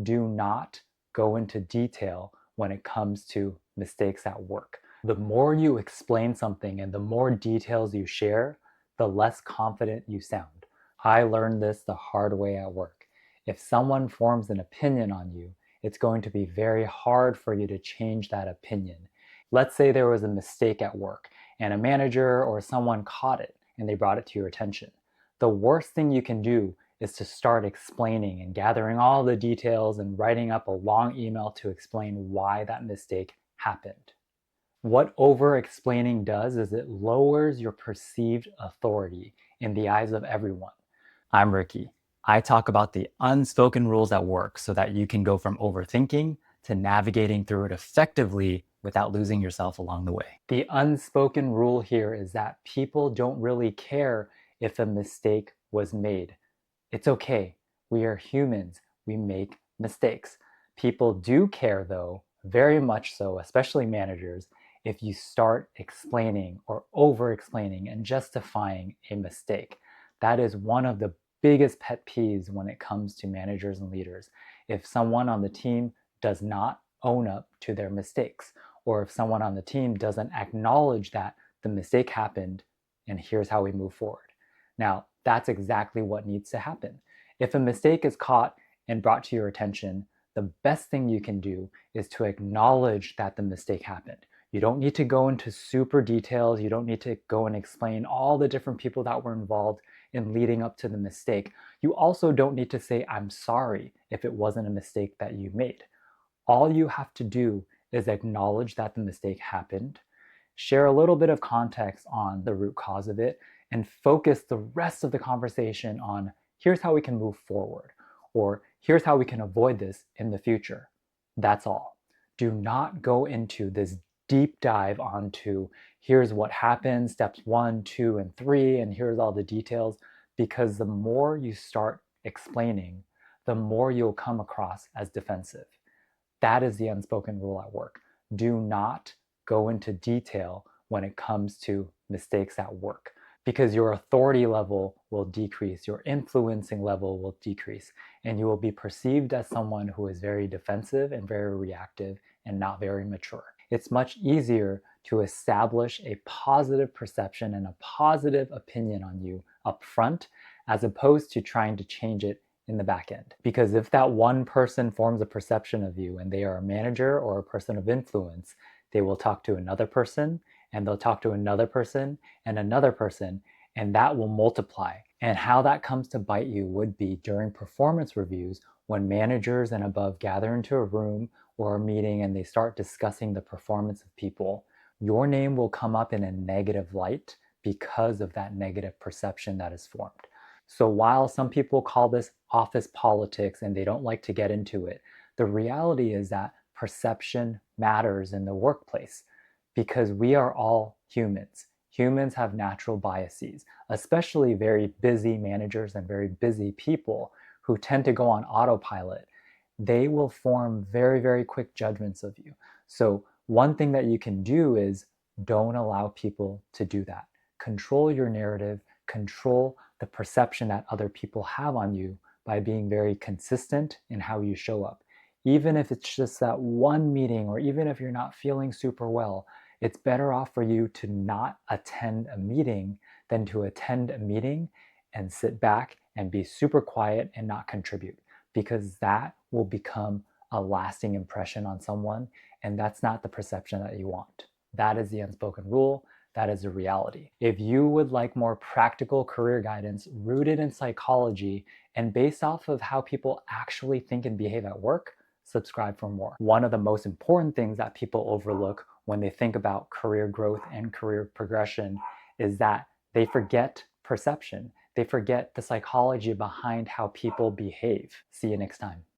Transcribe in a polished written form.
Do not go into detail when it comes to mistakes at work. The more you explain something and the more details you share, the less confident you sound. I learned this the hard way at work. If someone forms an opinion on you, it's going to be very hard for you to change that opinion. Let's say there was a mistake at work and a manager or someone caught it and they brought it to your attention. The worst thing you can do is to start explaining and gathering all the details and writing up a long email to explain why that mistake happened. What over-explaining does is it lowers your perceived authority in the eyes of everyone. I'm Ricky. I talk about the unspoken rules at work so that you can go from overthinking to navigating through it effectively without losing yourself along the way. The unspoken rule here is that people don't really care if a mistake was made. It's okay. We are humans. We make mistakes. People do care, though, very much so, especially managers, if you start explaining or over-explaining and justifying a mistake. That is one of the biggest pet peeves when it comes to managers and leaders. If someone on the team does not own up to their mistakes, or if someone on the team doesn't acknowledge that the mistake happened and here's how we move forward. Now, that's exactly what needs to happen. If a mistake is caught and brought to your attention, the best thing you can do is to acknowledge that the mistake happened. You don't need to go into super details. You don't need to go and explain all the different people that were involved in leading up to the mistake. You also don't need to say, I'm sorry, if it wasn't a mistake that you made. All you have to do is acknowledge that the mistake happened, share a little bit of context on the root cause of it, and focus the rest of the conversation on here's how we can move forward, or here's how we can avoid this in the future. That's all. Do not go into this deep dive onto here's what happened, steps 1, 2, and 3, and here's all the details, because the more you start explaining, the more you'll come across as defensive. That is the unspoken rule at work. Do not go into detail when it comes to mistakes at work, because your authority level will decrease, your influencing level will decrease, and you will be perceived as someone who is very defensive and very reactive and not very mature. It's much easier to establish a positive perception and a positive opinion on you up front, as opposed to trying to change it in the back end. Because if that one person forms a perception of you and they are a manager or a person of influence, they will talk to another person and they'll talk to another person and another person, and that will multiply. And how that comes to bite you would be during performance reviews when managers and above gather into a room or a meeting and they start discussing the performance of people. Your name will come up in a negative light because of that negative perception that is formed. So while some people call this office politics and they don't like to get into it, the reality is that perception matters in the workplace because we are all humans. Humans have natural biases, especially very busy managers and very busy people who tend to go on autopilot. They will form very, very quick judgments of you. So one thing that you can do is don't allow people to do that. Control your narrative, control the perception that other people have on you by being very consistent in how you show up. Even if it's just that one meeting, or even if you're not feeling super well, it's better off for you to not attend a meeting than to attend a meeting and sit back and be super quiet and not contribute, because that will become a lasting impression on someone, and that's not the perception that you want. That is the unspoken rule. That is a reality. If you would like more practical career guidance rooted in psychology and based off of how people actually think and behave at work, subscribe for more. One of the most important things that people overlook when they think about career growth and career progression is that they forget perception. They forget the psychology behind how people behave. See you next time.